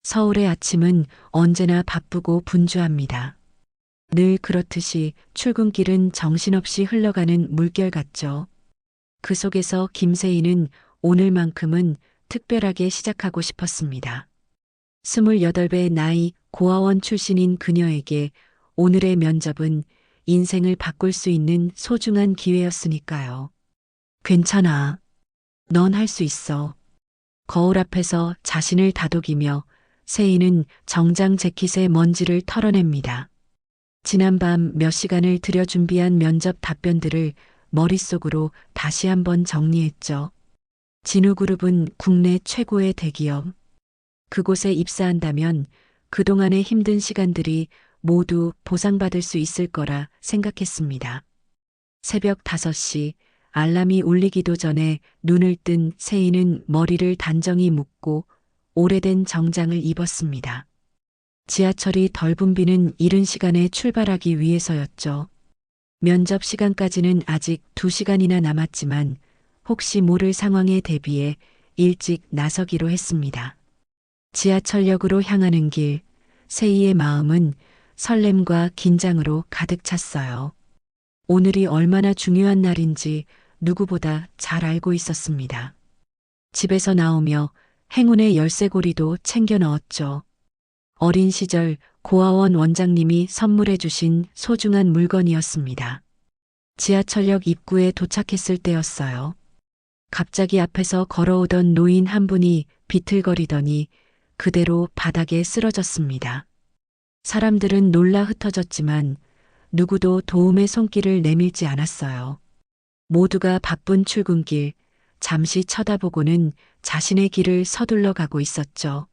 서울의 아침은 언제나 바쁘고 분주합니다. 늘 그렇듯이 출근길은 정신없이 흘러가는 물결 같죠. 그 속에서 김세희는 오늘만큼은 특별하게 시작하고 싶었습니다. 28배 나이 고아원 출신인 그녀에게 오늘의 면접은 인생을 바꿀 수 있는 소중한 기회였으니까요. 괜찮아. 넌 할 수 있어. 거울 앞에서 자신을 다독이며 세희는 정장 재킷의 먼지를 털어냅니다. 지난밤 몇 시간을 들여 준비한 면접 답변들을 머릿속으로 다시 한번 정리했죠. 진우그룹은 국내 최고의 대기업. 그곳에 입사한다면 그동안의 힘든 시간들이 모두 보상받을 수 있을 거라 생각했습니다. 새벽 5시 알람이 울리기도 전에 눈을 뜬 세희는 머리를 단정히 묶고 오래된 정장을 입었습니다. 지하철이 덜 붐비는 이른 시간에 출발하기 위해서였죠. 면접 시간까지는 아직 2시간이나 남았지만 혹시 모를 상황에 대비해 일찍 나서기로 했습니다. 지하철역으로 향하는 길, 세희의 마음은 설렘과 긴장으로 가득 찼어요. 오늘이 얼마나 중요한 날인지 누구보다 잘 알고 있었습니다. 집에서 나오며 행운의 열쇠고리도 챙겨 넣었죠. 어린 시절 고아원 원장님이 선물해 주신 소중한 물건이었습니다. 지하철역 입구에 도착했을 때였어요. 갑자기 앞에서 걸어오던 노인 한 분이 비틀거리더니 그대로 바닥에 쓰러졌습니다. 사람들은 놀라 흩어졌지만 누구도 도움의 손길을 내밀지 않았어요. 모두가 바쁜 출근길, 잠시 쳐다보고는 자신의 길을 서둘러 가고 있었죠.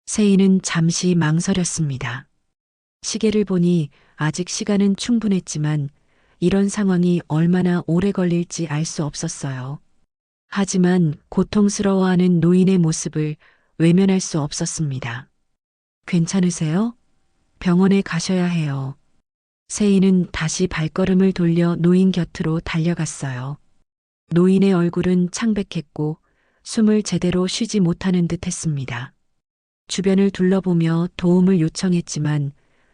세희는 잠시 망설였습니다. 시계를 보니 아직 시간은 충분했지만 이런 상황이 얼마나 오래 걸릴지 알 수 없었어요. 하지만 고통스러워하는 노인의 모습을 외면할 수 없었습니다. 괜찮으세요? 병원에 가셔야 해요. 세희는 다시 발걸음을 돌려 노인 곁으로 달려갔어요. 노인의 얼굴은 창백했고 숨을 제대로 쉬지 못하는 듯 했습니다. 주변을 둘러보며 도움을 요청했지만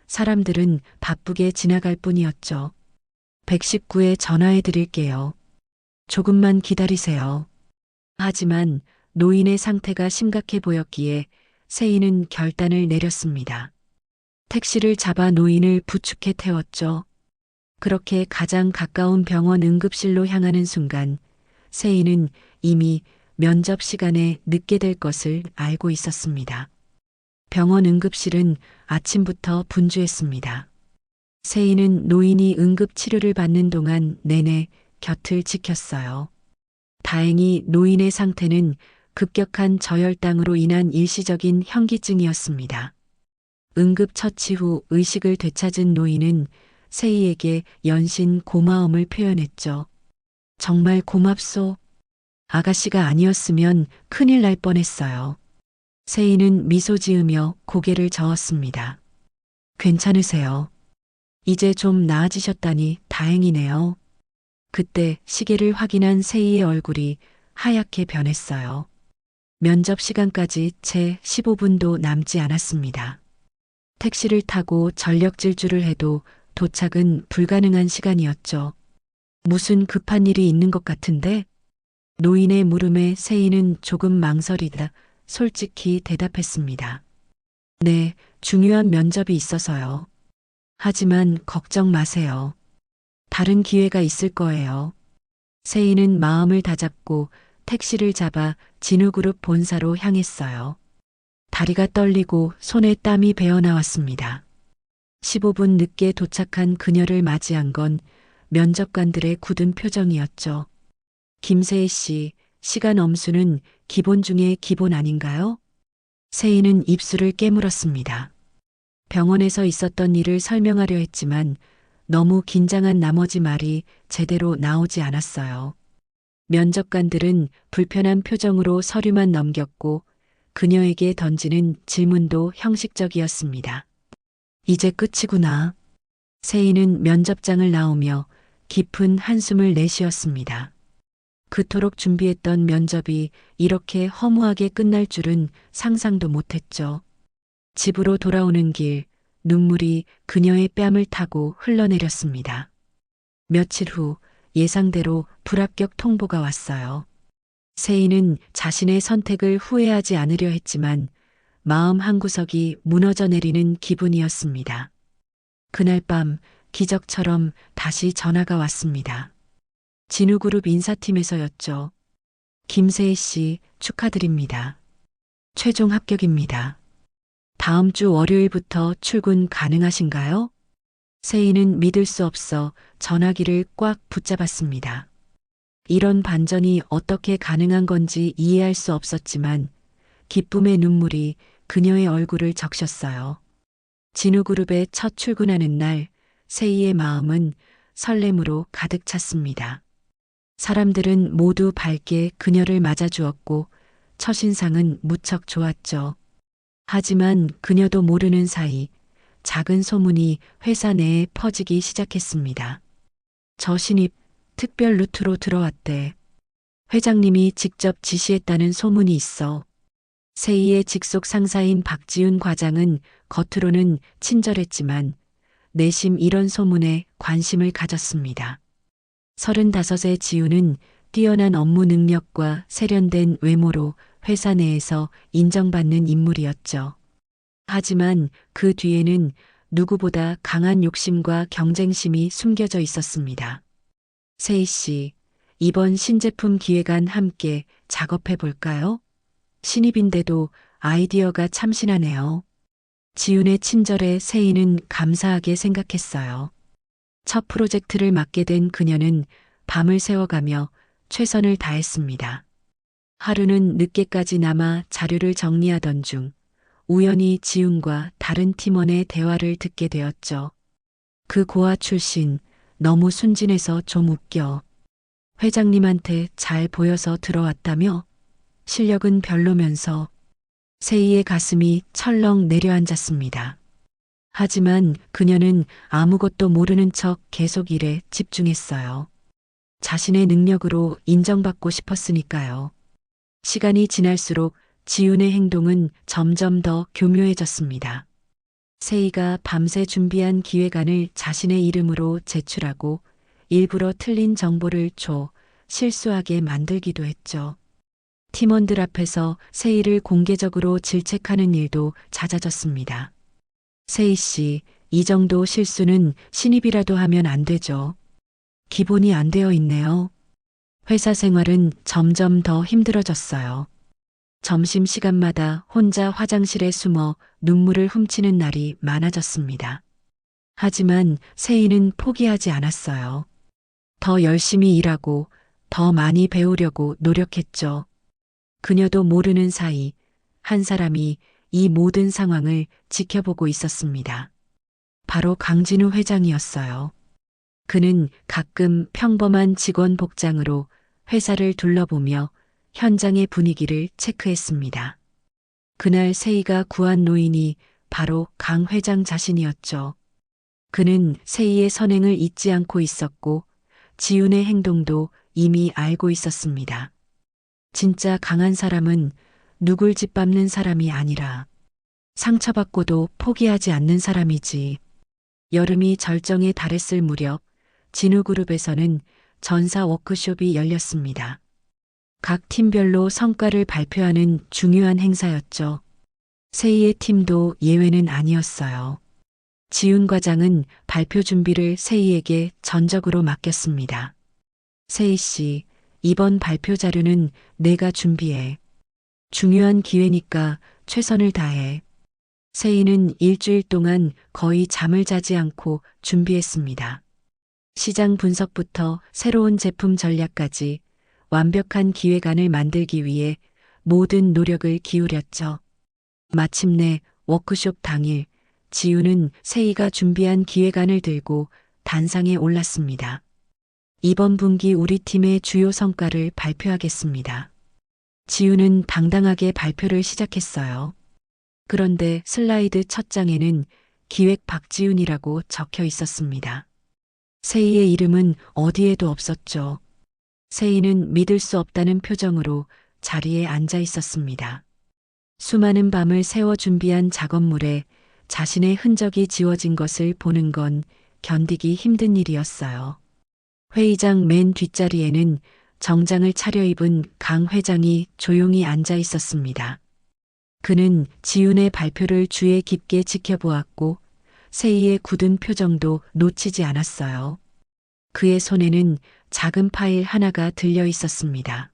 사람들은 바쁘게 지나갈 뿐이었죠. 119에 전화해 드릴게요. 조금만 기다리세요. 하지만 노인의 상태가 심각해 보였기에 세희는 결단을 내렸습니다. 택시를 잡아 노인을 부축해 태웠죠. 그렇게 가장 가까운 병원 응급실로 향하는 순간 세희는 이미 면접 시간에 늦게 될 것을 알고 있었습니다. 병원 응급실은 아침부터 분주했습니다. 세희는 노인이 응급 치료를 받는 동안 내내 곁을 지켰어요. 다행히 노인의 상태는 급격한 저혈당으로 인한 일시적인 현기증이었습니다. 응급 처치 후 의식을 되찾은 노인은 세희에게 연신 고마움을 표현했죠. 정말 고맙소. 아가씨가 아니었으면 큰일 날 뻔했어요. 세희는 미소 지으며 고개를 저었습니다. 괜찮으세요? 이제 좀 나아지셨다니 다행이네요. 그때 시계를 확인한 세희의 얼굴이 하얗게 변했어요. 면접 시간까지 채 15분도 남지 않았습니다. 택시를 타고 전력 질주를 해도 도착은 불가능한 시간이었죠. 무슨 급한 일이 있는 것 같은데? 노인의 물음에 세희는 조금 망설이다 솔직히 대답했습니다. 네, 중요한 면접이 있어서요. 하지만 걱정 마세요. 다른 기회가 있을 거예요. 세희는 마음을 다잡고 택시를 잡아 진우그룹 본사로 향했어요. 다리가 떨리고 손에 땀이 배어나왔습니다. 15분 늦게 도착한 그녀를 맞이한 건 면접관들의 굳은 표정이었죠. 김세희 씨, 시간 엄수는 기본 중에 기본 아닌가요? 세희는 입술을 깨물었습니다. 병원에서 있었던 일을 설명하려 했지만 너무 긴장한 나머지 말이 제대로 나오지 않았어요. 면접관들은 불편한 표정으로 서류만 넘겼고 그녀에게 던지는 질문도 형식적이었습니다. 이제 끝이구나. 세희는 면접장을 나오며 깊은 한숨을 내쉬었습니다. 그토록 준비했던 면접이 이렇게 허무하게 끝날 줄은 상상도 못했죠. 집으로 돌아오는 길, 눈물이 그녀의 뺨을 타고 흘러내렸습니다. 며칠 후 예상대로 불합격 통보가 왔어요. 세희는 자신의 선택을 후회하지 않으려 했지만 마음 한구석이 무너져 내리는 기분이었습니다. 그날 밤 기적처럼 다시 전화가 왔습니다. 진우그룹 인사팀에서였죠. 김세희 씨 축하드립니다. 최종 합격입니다. 다음 주 월요일부터 출근 가능하신가요? 세희는 믿을 수 없어 전화기를 꽉 붙잡았습니다. 이런 반전이 어떻게 가능한 건지 이해할 수 없었지만 기쁨의 눈물이 그녀의 얼굴을 적셨어요. 진우그룹에 첫 출근하는 날 세희의 마음은 설렘으로 가득 찼습니다. 사람들은 모두 밝게 그녀를 맞아주었고 첫인상은 무척 좋았죠. 하지만 그녀도 모르는 사이 작은 소문이 회사 내에 퍼지기 시작했습니다. 저 신입 특별 루트로 들어왔대. 회장님이 직접 지시했다는 소문이 있어. 세희의 직속 상사인 박지훈 과장은 겉으로는 친절했지만 내심 이런 소문에 관심을 가졌습니다. 35의 지훈은 뛰어난 업무 능력과 세련된 외모로 회사 내에서 인정받는 인물이었죠. 하지만 그 뒤에는 누구보다 강한 욕심과 경쟁심이 숨겨져 있었습니다. 세희 씨, 이번 신제품 기획안 함께 작업해 볼까요? 신입인데도 아이디어가 참신하네요. 지훈의 친절에 세희는 감사하게 생각했어요. 첫 프로젝트를 맡게 된 그녀는 밤을 새워가며 최선을 다했습니다. 하루는 늦게까지 남아 자료를 정리하던 중 우연히 지훈과 다른 팀원의 대화를 듣게 되었죠. 그 고아 출신 너무 순진해서 좀 웃겨. 회장님한테 잘 보여서 들어왔다며? 실력은 별로면서. 세희의 가슴이 철렁 내려앉았습니다. 하지만 그녀는 아무것도 모르는 척 계속 일에 집중했어요. 자신의 능력으로 인정받고 싶었으니까요. 시간이 지날수록 지훈의 행동은 점점 더 교묘해졌습니다. 세희가 밤새 준비한 기획안을 자신의 이름으로 제출하고 일부러 틀린 정보를 줘 실수하게 만들기도 했죠. 팀원들 앞에서 세희를 공개적으로 질책하는 일도 잦아졌습니다. 세희 씨, 이 정도 실수는 신입이라도 하면 안 되죠. 기본이 안 되어 있네요. 회사 생활은 점점 더 힘들어졌어요. 점심시간마다 혼자 화장실에 숨어 눈물을 훔치는 날이 많아졌습니다. 하지만 세희는 포기하지 않았어요. 더 열심히 일하고 더 많이 배우려고 노력했죠. 그녀도 모르는 사이 한 사람이 이 모든 상황을 지켜보고 있었습니다. 바로 강진우 회장이었어요. 그는 가끔 평범한 직원 복장으로 회사를 둘러보며 현장의 분위기를 체크했습니다. 그날 세희가 구한 노인이 바로 강 회장 자신이었죠. 그는 세희의 선행을 잊지 않고 있었고 지훈의 행동도 이미 알고 있었습니다. 진짜 강한 사람은 누굴 짓밟는 사람이 아니라 상처받고도 포기하지 않는 사람이지. 여름이 절정에 달했을 무렵 진우그룹에서는 전사 워크숍이 열렸습니다. 각 팀별로 성과를 발표하는 중요한 행사였죠. 세희의 팀도 예외는 아니었어요. 지훈 과장은 발표 준비를 세희에게 전적으로 맡겼습니다. 세희 씨, 이번 발표 자료는 내가 준비해. 중요한 기회니까 최선을 다해. 세희는 일주일 동안 거의 잠을 자지 않고 준비했습니다. 시장 분석부터 새로운 제품 전략까지 완벽한 기획안을 만들기 위해 모든 노력을 기울였죠. 마침내 워크숍 당일 지훈은 세희가 준비한 기획안을 들고 단상에 올랐습니다. 이번 분기 우리 팀의 주요 성과를 발표하겠습니다. 지훈은 당당하게 발표를 시작했어요. 그런데 슬라이드 첫 장에는 기획 박지훈이라고 적혀 있었습니다. 세희의 이름은 어디에도 없었죠. 세희는 믿을 수 없다는 표정으로 자리에 앉아 있었습니다. 수많은 밤을 새워 준비한 작업물에 자신의 흔적이 지워진 것을 보는 건 견디기 힘든 일이었어요. 회의장 맨 뒷자리에는 정장을 차려입은 강 회장이 조용히 앉아 있었습니다. 그는 지윤의 발표를 주의 깊게 지켜보았고 세이의 굳은 표정도 놓치지 않았어요. 그의 손에는 작은 파일 하나가 들려 있었습니다.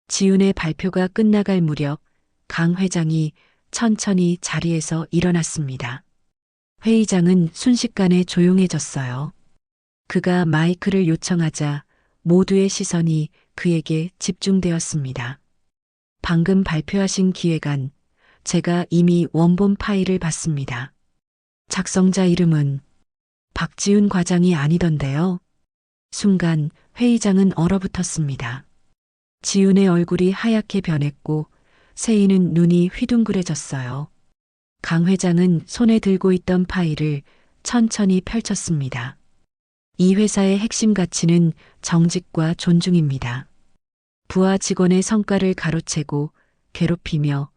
지윤의 발표가 끝나갈 무렵 강 회장이 천천히 자리에서 일어났습니다. 회의장은 순식간에 조용해졌어요. 그가 마이크를 요청하자 모두의 시선이 그에게 집중되었습니다. 방금 발표하신 기획안, 제가 이미 원본 파일을 봤습니다. 작성자 이름은 박지훈 과장이 아니던데요. 순간 회의장은 얼어붙었습니다. 지훈의 얼굴이 하얗게 변했고 세이는 눈이 휘둥그레졌어요. 강 회장은 손에 들고 있던 파일을 천천히 펼쳤습니다. 이 회사의 핵심 가치는 정직과 존중입니다. 부하 직원의 성과를 가로채고 괴롭히며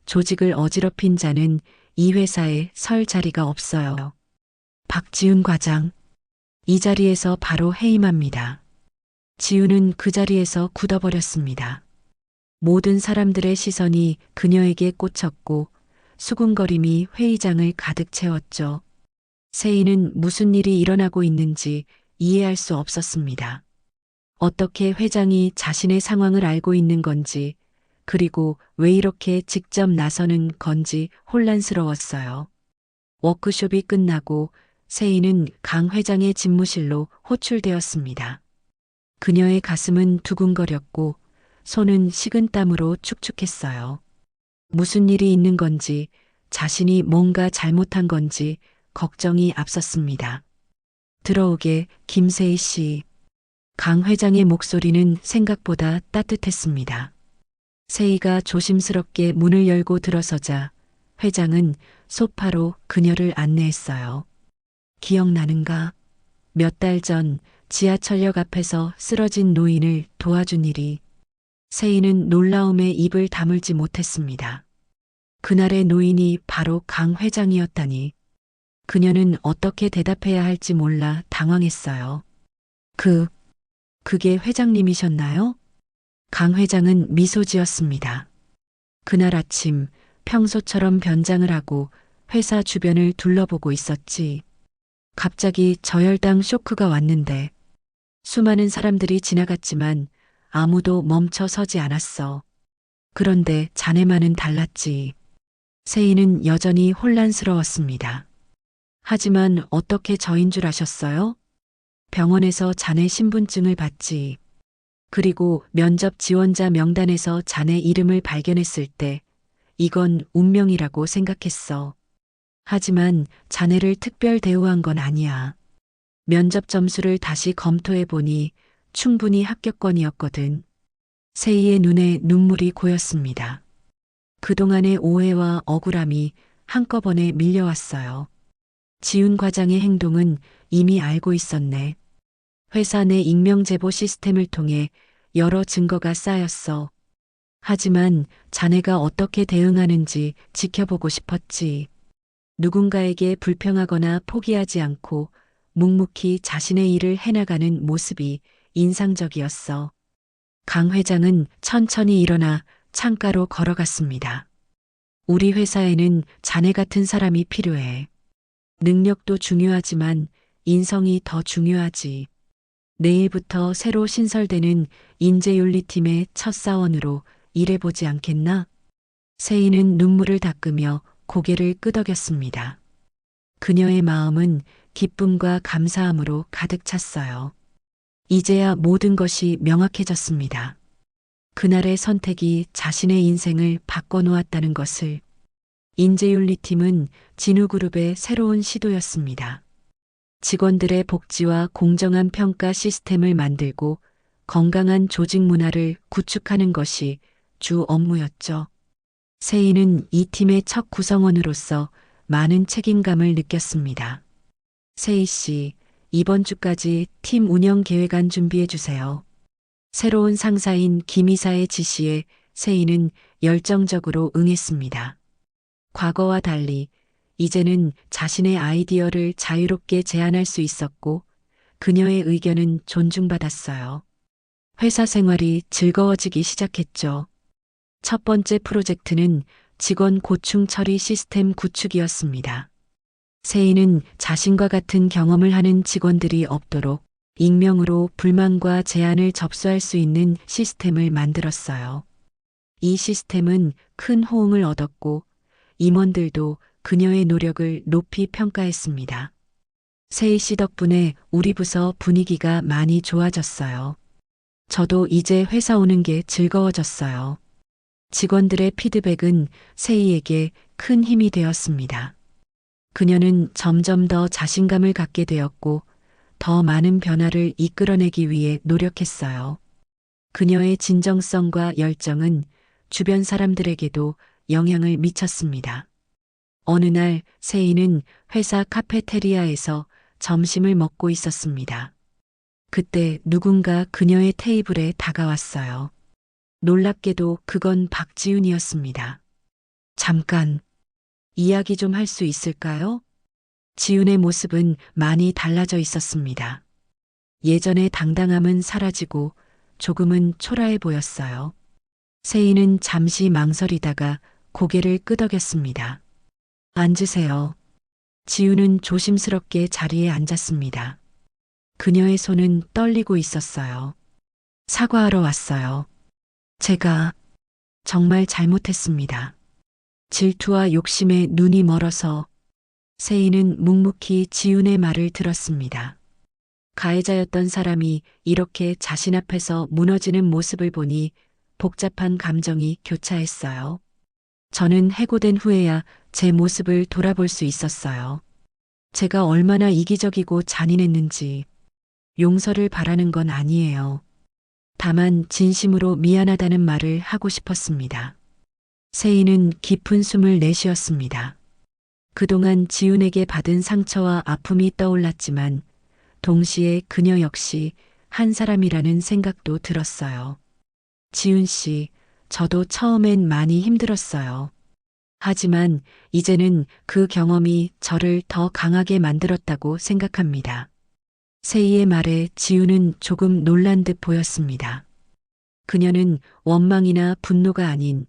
조직을 어지럽힌 자는 이 회사에 설 자리가 없어요. 박지훈 과장, 이 자리에서 바로 해임합니다. 지훈은 그 자리에서 굳어버렸습니다. 모든 사람들의 시선이 그녀에게 꽂혔고 수군거림이 회의장을 가득 채웠죠. 세이는 무슨 일이 일어나고 있는지 이해할 수 없었습니다. 어떻게 회장이 자신의 상황을 알고 있는 건지, 그리고 왜 이렇게 직접 나서는 건지 혼란스러웠어요. 워크숍이 끝나고 세이는 강 회장의 집무실로 호출되었습니다. 그녀의 가슴은 두근거렸고 손은 식은땀으로 축축했어요. 무슨 일이 있는 건지, 자신이 뭔가 잘못한 건지 걱정이 앞섰습니다. 들어오게, 김세희 씨. 강 회장의 목소리는 생각보다 따뜻했습니다. 세희가 조심스럽게 문을 열고 들어서자 회장은 소파로 그녀를 안내했어요. 기억나는가? 몇 달 전 지하철역 앞에서 쓰러진 노인을 도와준 일이. 세희는 놀라움에 입을 다물지 못했습니다. 그날의 노인이 바로 강 회장이었다니. 그녀는 어떻게 대답해야 할지 몰라 당황했어요. 그게 회장님이셨나요? 강 회장은 미소 지었습니다. 그날 아침 평소처럼 변장을 하고 회사 주변을 둘러보고 있었지. 갑자기 저혈당 쇼크가 왔는데 수많은 사람들이 지나갔지만 아무도 멈춰 서지 않았어. 그런데 자네만은 달랐지. 세이는 여전히 혼란스러웠습니다. 하지만 어떻게 저인 줄 아셨어요? 병원에서 자네 신분증을 봤지. 그리고 면접 지원자 명단에서 자네 이름을 발견했을 때 이건 운명이라고 생각했어. 하지만 자네를 특별 대우한 건 아니야. 면접 점수를 다시 검토해 보니 충분히 합격권이었거든. 세이의 눈에 눈물이 고였습니다. 그동안의 오해와 억울함이 한꺼번에 밀려왔어요. 지훈 과장의 행동은 이미 알고 있었네. 회사 내 익명 제보 시스템을 통해 여러 증거가 쌓였어. 하지만 자네가 어떻게 대응하는지 지켜보고 싶었지. 누군가에게 불평하거나 포기하지 않고 묵묵히 자신의 일을 해나가는 모습이 인상적이었어. 강 회장은 천천히 일어나 창가로 걸어갔습니다. 우리 회사에는 자네 같은 사람이 필요해. 능력도 중요하지만 인성이 더 중요하지. 내일부터 새로 신설되는 인재윤리팀의 첫 사원으로 일해보지 않겠나? 세이는 눈물을 닦으며 고개를 끄덕였습니다. 그녀의 마음은 기쁨과 감사함으로 가득 찼어요. 이제야 모든 것이 명확해졌습니다. 그날의 선택이 자신의 인생을 바꿔놓았다는 것을. 인재윤리팀은 진우그룹의 새로운 시도였습니다. 직원들의 복지와 공정한 평가 시스템을 만들고 건강한 조직 문화를 구축하는 것이 주 업무였죠. 세이는 이 팀의 첫 구성원으로서 많은 책임감을 느꼈습니다. 세이 씨, 이번 주까지 팀 운영 계획안 준비해 주세요. 새로운 상사인 김 이사의 지시에 세이는 열정적으로 응했습니다. 과거와 달리 이제는 자신의 아이디어를 자유롭게 제안할 수 있었고 그녀의 의견은 존중받았어요. 회사 생활이 즐거워지기 시작했죠. 첫 번째 프로젝트는 직원 고충 처리 시스템 구축이었습니다. 세이는 자신과 같은 경험을 하는 직원들이 없도록 익명으로 불만과 제안을 접수할 수 있는 시스템을 만들었어요. 이 시스템은 큰 호응을 얻었고 임원들도 그녀의 노력을 높이 평가했습니다. 세이 씨 덕분에 우리 부서 분위기가 많이 좋아졌어요. 저도 이제 회사 오는 게 즐거워졌어요. 직원들의 피드백은 세이에게 큰 힘이 되었습니다. 그녀는 점점 더 자신감을 갖게 되었고 더 많은 변화를 이끌어내기 위해 노력했어요. 그녀의 진정성과 열정은 주변 사람들에게도 영향을 미쳤습니다. 어느 날 세이는 회사 카페테리아에서 점심을 먹고 있었습니다. 그때 누군가 그녀의 테이블에 다가왔어요. 놀랍게도 그건 박지윤이었습니다. 잠깐, 이야기 좀 할 수 있을까요? 지윤의 모습은 많이 달라져 있었습니다. 예전의 당당함은 사라지고 조금은 초라해 보였어요. 세이는 잠시 망설이다가 고개를 끄덕였습니다. 앉으세요. 지윤은 조심스럽게 자리에 앉았습니다. 그녀의 손은 떨리고 있었어요. 사과하러 왔어요. 제가 정말 잘못했습니다. 질투와 욕심에 눈이 멀어서. 세이는 묵묵히 지윤의 말을 들었습니다. 가해자였던 사람이 이렇게 자신 앞에서 무너지는 모습을 보니 복잡한 감정이 교차했어요. 저는 해고된 후에야 제 모습을 돌아볼 수 있었어요. 제가 얼마나 이기적이고 잔인했는지. 용서를 바라는 건 아니에요. 다만 진심으로 미안하다는 말을 하고 싶었습니다. 세이는 깊은 숨을 내쉬었습니다. 그동안 지윤에게 받은 상처와 아픔이 떠올랐지만 동시에 그녀 역시 한 사람이라는 생각도 들었어요. 지윤 씨, 저도 처음엔 많이 힘들었어요. 하지만 이제는 그 경험이 저를 더 강하게 만들었다고 생각합니다. 세이의 말에 지윤은 조금 놀란 듯 보였습니다. 그녀는 원망이나 분노가 아닌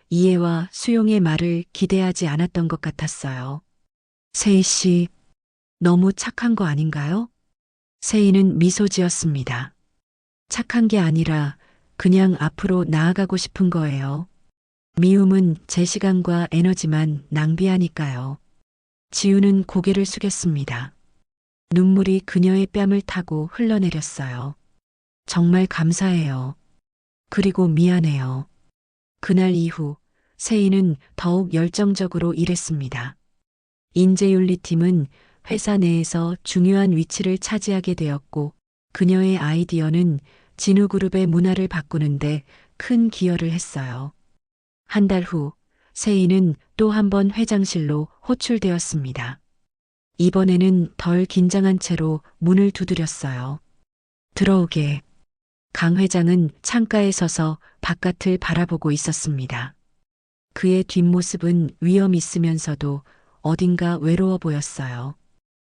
이해와 수용의 말을 기대하지 않았던 것 같았어요. 세이 씨, 너무 착한 거 아닌가요? 세이는 미소 지었습니다. 착한 게 아니라 그냥 앞으로 나아가고 싶은 거예요. 미움은 제 시간과 에너지만 낭비하니까요. 지우는 고개를 숙였습니다. 눈물이 그녀의 뺨을 타고 흘러내렸어요. 정말 감사해요. 그리고 미안해요. 그날 이후 세이는 더욱 열정적으로 일했습니다. 인재윤리팀은 회사 내에서 중요한 위치를 차지하게 되었고 그녀의 아이디어는 진우그룹의 문화를 바꾸는데 큰 기여를 했어요. 한 달 후 세이는 또 한 번 회장실로 호출되었습니다. 이번에는 덜 긴장한 채로 문을 두드렸어요. 들어오게. 강 회장은 창가에 서서 바깥을 바라보고 있었습니다. 그의 뒷모습은 위험 있으면서도 어딘가 외로워 보였어요.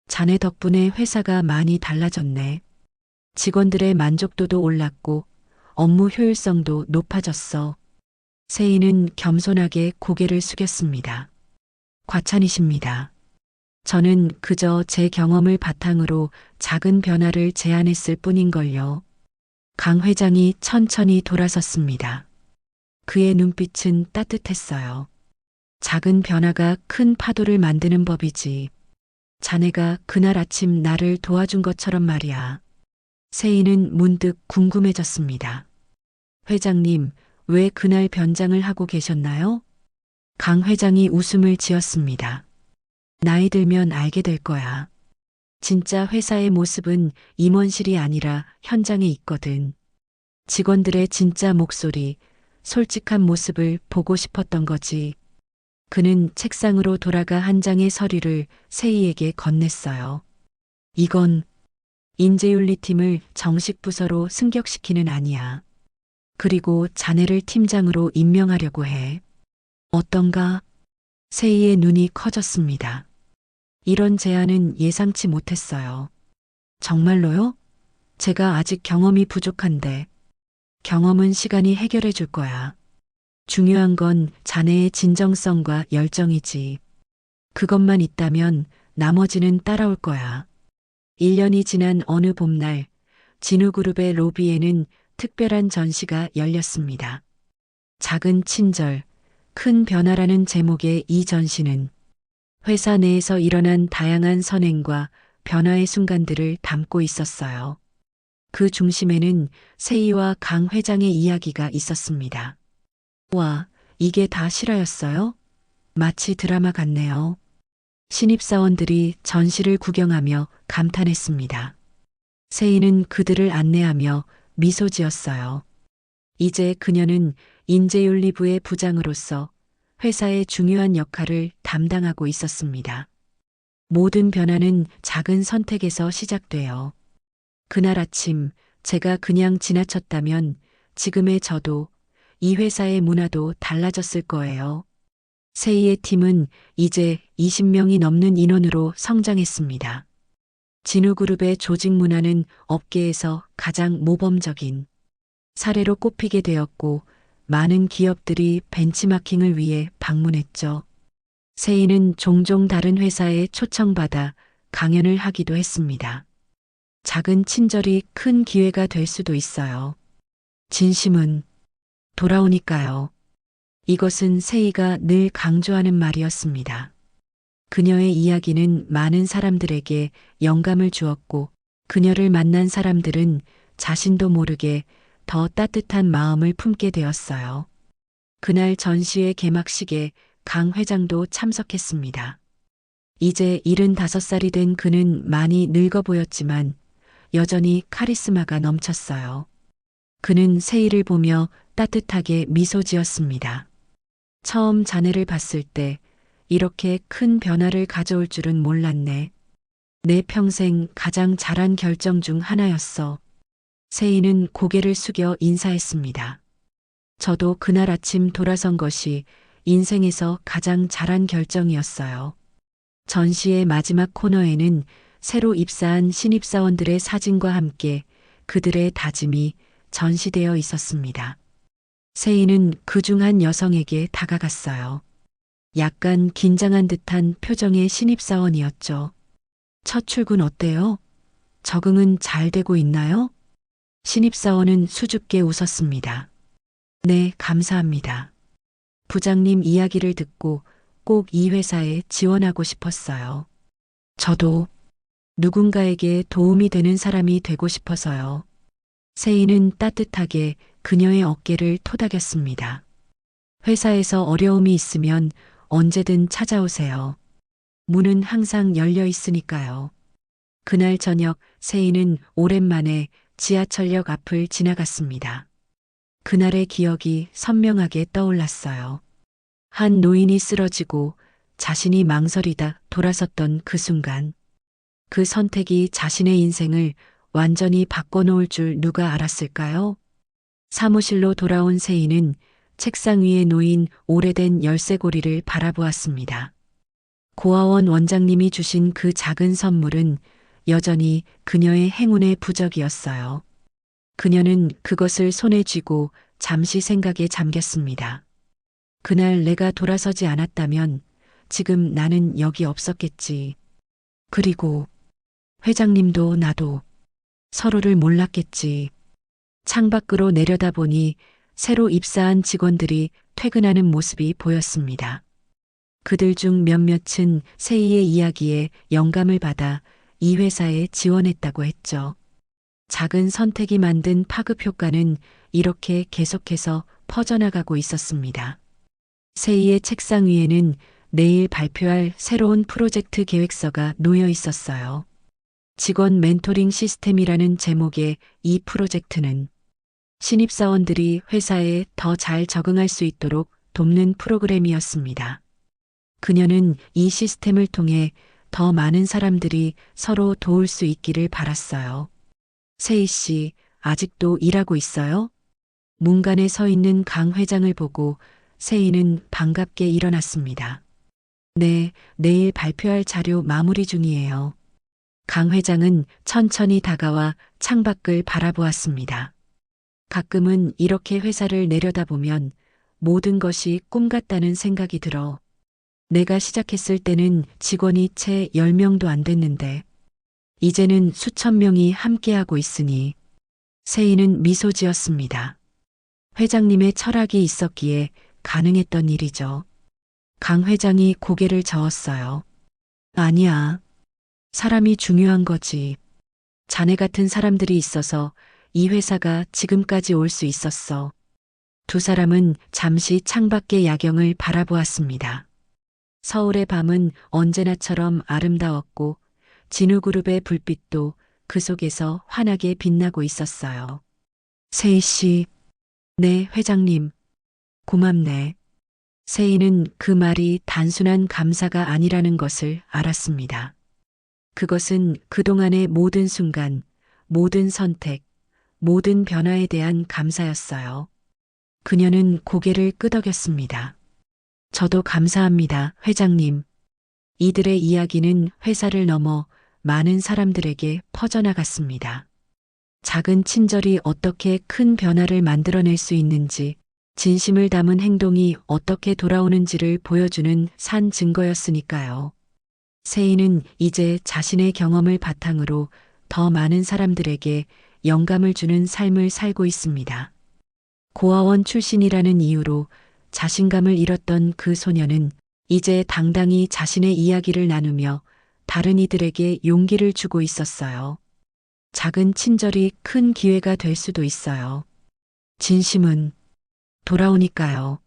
자네 덕분에 회사가 많이 달라졌네. 직원들의 만족도도 올랐고 업무 효율성도 높아졌어. 세이는 겸손하게 고개를 숙였습니다. 과찬이십니다. 저는 그저 제 경험을 바탕으로 작은 변화를 제안했을 뿐인걸요. 강 회장이 천천히 돌아섰습니다. 그의 눈빛은 따뜻했어요. 작은 변화가 큰 파도를 만드는 법이지. 자네가 그날 아침 나를 도와준 것처럼 말이야. 세이는 문득 궁금해졌습니다. 회장님, 왜 그날 변장을 하고 계셨나요? 강 회장이 웃음을 지었습니다. 나이 들면 알게 될 거야. 진짜 회사의 모습은 임원실이 아니라 현장에 있거든. 직원들의 진짜 목소리, 솔직한 모습을 보고 싶었던 거지. 그는 책상으로 돌아가 한 장의 서류를 세이에게 건넸어요. 이건 인재윤리팀을 정식 부서로 승격시키는 아니야. 그리고 자네를 팀장으로 임명하려고 해. 어떤가? 세희의 눈이 커졌습니다. 이런 제안은 예상치 못했어요. 정말로요? 제가 아직 경험이 부족한데. 경험은 시간이 해결해 줄 거야. 중요한 건 자네의 진정성과 열정이지. 그것만 있다면 나머지는 따라올 거야. 1년이 지난 어느 봄날, 진우그룹의 로비에는 특별한 전시가 열렸습니다. 작은 친절, 큰 변화라는 제목의 이 전시는 회사 내에서 일어난 다양한 선행과 변화의 순간들을 담고 있었어요. 그 중심에는 세희와 강 회장의 이야기가 있었습니다. 와, 이게 다 실화였어요? 마치 드라마 같네요. 신입사원들이 전시를 구경하며 감탄했습니다. 세희는 그들을 안내하며 미소 지었어요. 이제 그녀는 인재윤리부의 부장으로서 회사의 중요한 역할을 담당하고 있었습니다. 모든 변화는 작은 선택에서 시작돼요. 그날 아침 제가 그냥 지나쳤다면 지금의 저도 이 회사의 문화도 달라졌을 거예요. 세희의 팀은 이제 20명이 넘는 인원으로 성장했습니다. 진우그룹의 조직 문화는 업계에서 가장 모범적인 사례로 꼽히게 되었고 많은 기업들이 벤치마킹을 위해 방문했죠. 세희는 종종 다른 회사에 초청받아 강연을 하기도 했습니다. 작은 친절이 큰 기회가 될 수도 있어요. 진심은 돌아오니까요. 이것은 세희가 늘 강조하는 말이었습니다. 그녀의 이야기는 많은 사람들에게 영감을 주었고 그녀를 만난 사람들은 자신도 모르게 더 따뜻한 마음을 품게 되었어요. 그날 전시회 개막식에 강 회장도 참석했습니다. 이제 75살이 된 그는 많이 늙어 보였지만 여전히 카리스마가 넘쳤어요. 그는 세희를 보며 따뜻하게 미소 지었습니다. 처음 자네를 봤을 때 이렇게 큰 변화를 가져올 줄은 몰랐네. 내 평생 가장 잘한 결정 중 하나였어. 세희는 고개를 숙여 인사했습니다. 저도 그날 아침 돌아선 것이 인생에서 가장 잘한 결정이었어요. 전시의 마지막 코너에는 새로 입사한 신입사원들의 사진과 함께 그들의 다짐이 전시되어 있었습니다. 세희는 그중 한 여성에게 다가갔어요. 약간 긴장한 듯한 표정의 신입사원이었죠. 첫 출근 어때요? 적응은 잘 되고 있나요? 신입사원은 수줍게 웃었습니다. 네, 감사합니다. 부장님 이야기를 듣고 꼭 이 회사에 지원하고 싶었어요. 저도 누군가에게 도움이 되는 사람이 되고 싶어서요. 세희는 따뜻하게 그녀의 어깨를 토닥였습니다. 회사에서 어려움이 있으면 언제든 찾아오세요. 문은 항상 열려 있으니까요. 그날 저녁 세희는 오랜만에 지하철역 앞을 지나갔습니다. 그날의 기억이 선명하게 떠올랐어요. 한 노인이 쓰러지고 자신이 망설이다 돌아섰던 그 순간. 그 선택이 자신의 인생을 완전히 바꿔놓을 줄 누가 알았을까요? 사무실로 돌아온 세희는 책상 위에 놓인 오래된 열쇠고리를 바라보았습니다. 고아원 원장님이 주신 그 작은 선물은 여전히 그녀의 행운의 부적이었어요. 그녀는 그것을 손에 쥐고 잠시 생각에 잠겼습니다. 그날 내가 돌아서지 않았다면 지금 나는 여기 없었겠지. 그리고 회장님도 나도 서로를 몰랐겠지. 창밖으로 내려다보니 새로 입사한 직원들이 퇴근하는 모습이 보였습니다. 그들 중 몇몇은 세희의 이야기에 영감을 받아 이 회사에 지원했다고 했죠. 작은 선택이 만든 파급 효과는 이렇게 계속해서 퍼져나가고 있었습니다. 세희의 책상 위에는 내일 발표할 새로운 프로젝트 계획서가 놓여 있었어요. 직원 멘토링 시스템이라는 제목의 이 프로젝트는 신입사원들이 회사에 더 잘 적응할 수 있도록 돕는 프로그램이었습니다. 그녀는 이 시스템을 통해 더 많은 사람들이 서로 도울 수 있기를 바랐어요. 세희 씨, 아직도 일하고 있어요? 문간에 서 있는 강 회장을 보고 세희는 반갑게 일어났습니다. 네, 내일 발표할 자료 마무리 중이에요. 강 회장은 천천히 다가와 창밖을 바라보았습니다. 가끔은 이렇게 회사를 내려다보면 모든 것이 꿈 같다는 생각이 들어. 내가 시작했을 때는 직원이 채 10명도 안 됐는데 이제는 수천 명이 함께하고 있으니. 세희는 미소 지었습니다. 회장님의 철학이 있었기에 가능했던 일이죠. 강 회장이 고개를 저었어요. 아니야. 사람이 중요한 거지. 자네 같은 사람들이 있어서 이 회사가 지금까지 올 수 있었어. 두 사람은 잠시 창밖의 야경을 바라보았습니다. 서울의 밤은 언제나처럼 아름다웠고 진우그룹의 불빛도 그 속에서 환하게 빛나고 있었어요. 세희 씨, 네, 회장님. 고맙네. 세희는 그 말이 단순한 감사가 아니라는 것을 알았습니다. 그것은 그동안의 모든 순간, 모든 선택, 모든 변화에 대한 감사였어요. 그녀는 고개를 끄덕였습니다. 저도 감사합니다, 회장님. 이들의 이야기는 회사를 넘어 많은 사람들에게 퍼져나갔습니다. 작은 친절이 어떻게 큰 변화를 만들어낼 수 있는지, 진심을 담은 행동이 어떻게 돌아오는지를 보여주는 산 증거였으니까요. 세희는 이제 자신의 경험을 바탕으로 더 많은 사람들에게 영감을 주는 삶을 살고 있습니다. 고아원 출신이라는 이유로 자신감을 잃었던 그 소녀는 이제 당당히 자신의 이야기를 나누며 다른 이들에게 용기를 주고 있었어요. 작은 친절이 큰 기회가 될 수도 있어요. 진심은 돌아오니까요.